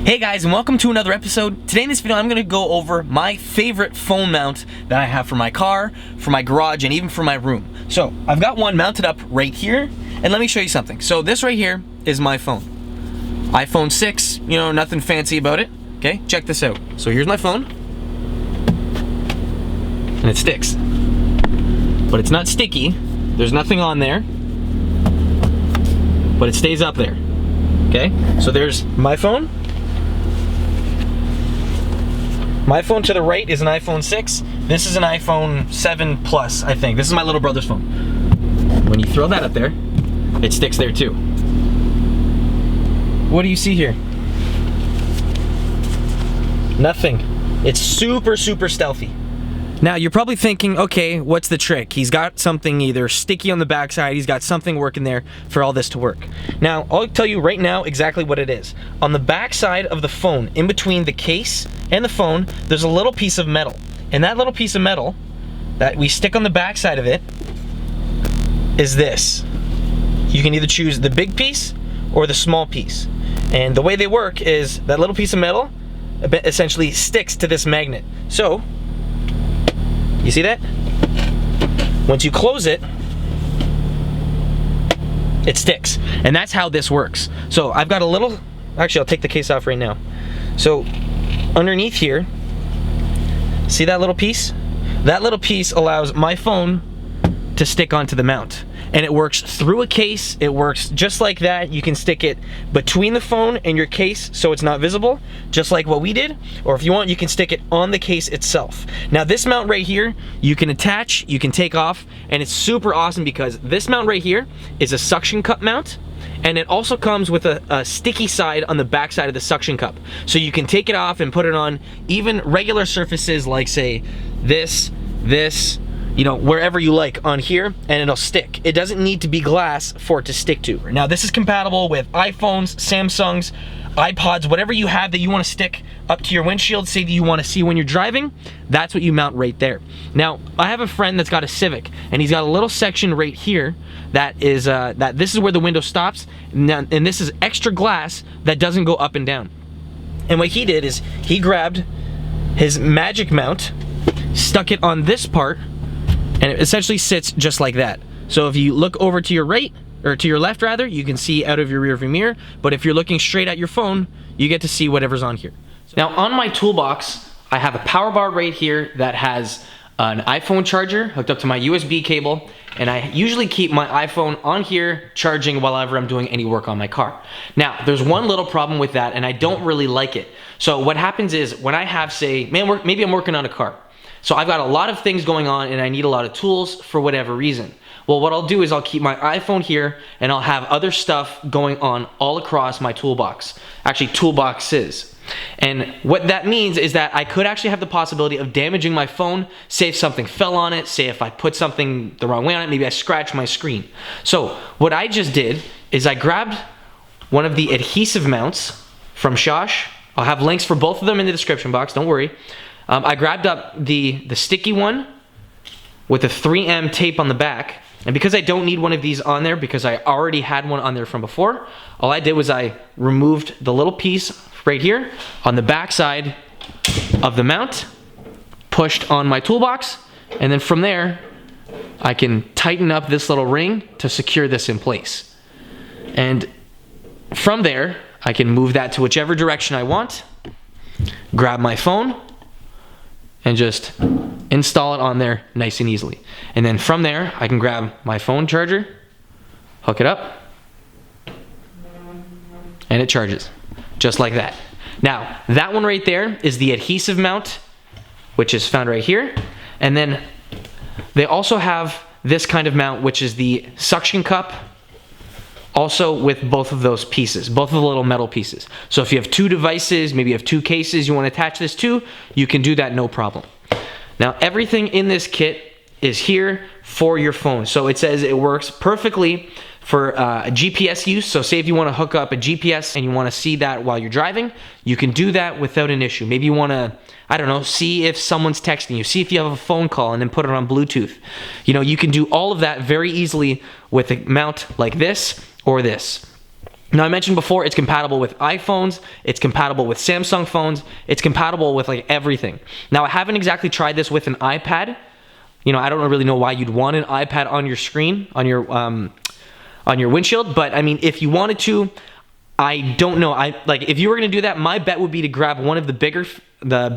Hey guys, and welcome to another episode. Today in this video I'm going to go over my favorite phone mount that I have for my car, for my garage, and even for my room. So I've got one mounted up right here, and let me show you something. So this right here is my phone. iPhone 6, nothing fancy about it. Okay, check this out. So here's my phone, and it sticks. But it's not sticky, there's nothing on there, but it stays up there. Okay, so there's my phone. My phone to the right is an iPhone 6. This is an iPhone 7 Plus, I think. This is my little brother's phone. When you throw that up there, it sticks there too. What do you see here? Nothing. It's super stealthy. Now you're probably thinking, okay, what's the trick? He's got something either sticky on the backside, he's got something working there for all this to work. Now, I'll tell you right now exactly what it is. On the backside of the phone, in between the case and the phone, there's a little piece of metal. And that little piece of metal that we stick on the backside of it is this. You can either choose the big piece or the small piece. And the way they work is that little piece of metal essentially sticks to this magnet. So, you see that? Once you close it, it sticks. And that's how this works. So I've got a little, actually I'll take the case off right now. So underneath here, see that little piece? That little piece allows my phone to stick onto the mount. And it works through a case, it works just like that. You can stick it between the phone and your case so it's not visible, just like what we did. Or if you want, you can stick it on the case itself. Now this mount right here, you can attach, you can take off, and it's super awesome because this mount right here is a suction cup mount, and it also comes with a sticky side on the back side of the suction cup. So you can take it off and put it on even regular surfaces like say this, wherever you like on here, and it'll stick. It doesn't need to be glass for it to stick to. Now this is compatible with iPhones, Samsungs, iPods, whatever you have that you want to stick up to your windshield, say that you want to see when you're driving, that's what you mount right there. Now, I have a friend that's got a Civic, and he's got a little section right here that is, this is where the window stops, and this is extra glass that doesn't go up and down. And what he did is, he grabbed his Magic Mount, stuck it on this part, and it essentially sits just like that. So if you look over to your right, or to your left rather, you can see out of your rearview mirror, but if you're looking straight at your phone, you get to see whatever's on here. Now on my toolbox, I have a power bar right here that has an iPhone charger hooked up to my USB cable, and I usually keep my iPhone on here charging whenever I'm doing any work on my car. Now, there's one little problem with that, and I don't really like it. So what happens is, when I have, say, maybe I'm working on a car, so I've got a lot of things going on and I need a lot of tools for whatever reason. Well, what I'll do is I'll keep my iPhone here and I'll have other stuff going on all across my toolbox. Actually, toolboxes. And what that means is that I could actually have the possibility of damaging my phone, say if something fell on it, say if I put something the wrong way on it, maybe I scratched my screen. So what I just did is I grabbed one of the adhesive mounts from Shosh. I'll have links for both of them in the description box, don't worry. I grabbed up the sticky one with a 3M tape on the back, and because I don't need one of these on there because I already had one on there from before, all I did was I removed the little piece right here on the back side of the mount, pushed on my toolbox, and then from there I can tighten up this little ring to secure this in place. And from there I can move that to whichever direction I want, grab my phone, and just install it on there nice and easily. And then from there, I can grab my phone charger, hook it up, and it charges, just like that. Now, that one right there is the adhesive mount, which is found right here. And then they also have this kind of mount, which is the suction cup, also with both of those pieces, both of the little metal pieces. So if you have two devices, maybe you have two cases you want to attach this to, you can do that no problem. Now everything in this kit is here for your phone. So it says it works perfectly for GPS use. So say if you want to hook up a GPS and you want to see that while you're driving, you can do that without an issue. Maybe you want to, I don't know, see if someone's texting you, see if you have a phone call and then put it on Bluetooth. You can do all of that very easily with a mount like this or this. Now, I mentioned before, it's compatible with iPhones, it's compatible with Samsung phones, it's compatible with like everything. Now, I haven't exactly tried this with an iPad. You know, I don't really know why you'd want an iPad on your screen, on your windshield, but I mean, if you wanted to, I don't know. Like if you were gonna do that, my bet would be to grab one of the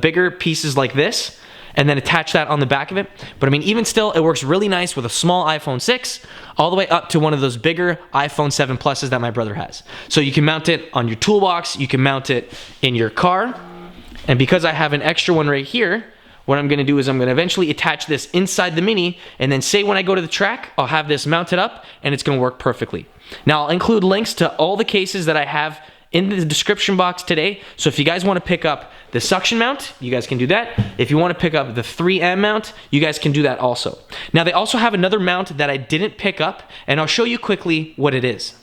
bigger pieces like this, and then attach that on the back of it. But I mean, even still, it works really nice with a small iPhone 6 all the way up to one of those bigger iPhone 7 Pluses that my brother has. So you can mount it on your toolbox, you can mount it in your car. And because I have an extra one right here, what I'm gonna do is I'm gonna eventually attach this inside the Mini, and then say when I go to the track, I'll have this mounted up and it's gonna work perfectly. Now, I'll include links to all the cases that I have in the description box today. So if you guys want to pick up the suction mount, you guys can do that. If you want to pick up the 3M mount, you guys can do that also. Now, they also have another mount that I didn't pick up, and I'll show you quickly what it is.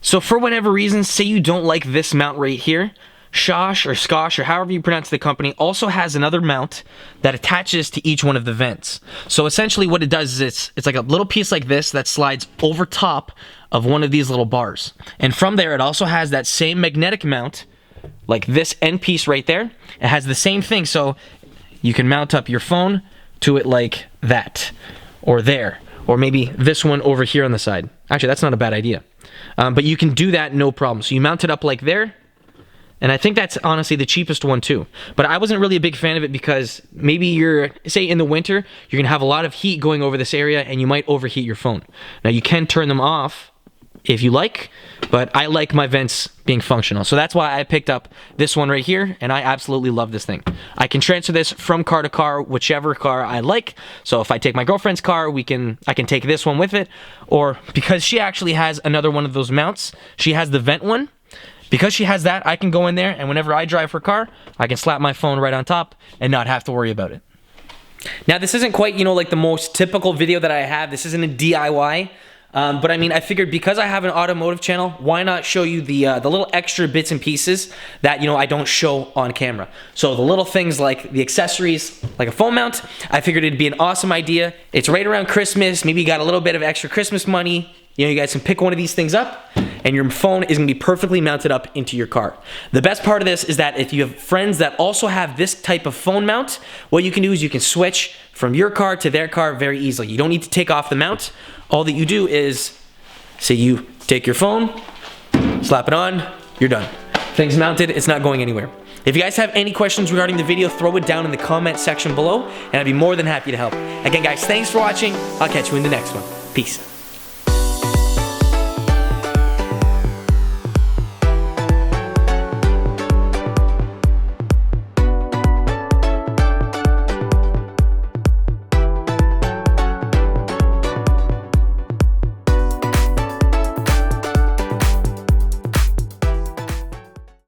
So for whatever reason, say you don't like this mount right here, Schosch or Scotch or however you pronounce the company also has another mount that attaches to each one of the vents. So essentially what it does is it's like a little piece like this that slides over top of one of these little bars. And from there, it also has that same magnetic mount, like this end piece right there. It has the same thing, so you can mount up your phone to it like that, or there, or maybe this one over here on the side. Actually, that's not a bad idea. But you can do that no problem. So you mount it up like there, and I think that's honestly the cheapest one too. But I wasn't really a big fan of it because maybe you're, say in the winter, you're gonna have a lot of heat going over this area and you might overheat your phone. Now you can turn them off if you like, but I like my vents being functional. So that's why I picked up this one right here, and I absolutely love this thing. I can transfer this from car to car, whichever car I like. So if I take my girlfriend's car, I can take this one with it, or because she actually has another one of those mounts, she has the vent one. Because she has that, I can go in there, and whenever I drive her car, I can slap my phone right on top and not have to worry about it. Now, this isn't quite, like the most typical video that I have. This isn't a DIY. But I mean, I figured because I have an automotive channel, why not show you the little extra bits and pieces that, I don't show on camera. So the little things like the accessories, like a phone mount, I figured it'd be an awesome idea. It's right around Christmas. Maybe you got a little bit of extra Christmas money. You guys can pick one of these things up, and your phone is gonna be perfectly mounted up into your car. The best part of this is that if you have friends that also have this type of phone mount, what you can do is you can switch from your car to their car very easily. You don't need to take off the mount. All that you do is, say you take your phone, slap it on, you're done. Thing's mounted, it's not going anywhere. If you guys have any questions regarding the video, throw it down in the comment section below, and I'd be more than happy to help. Again, guys, thanks for watching. I'll catch you in the next one. Peace.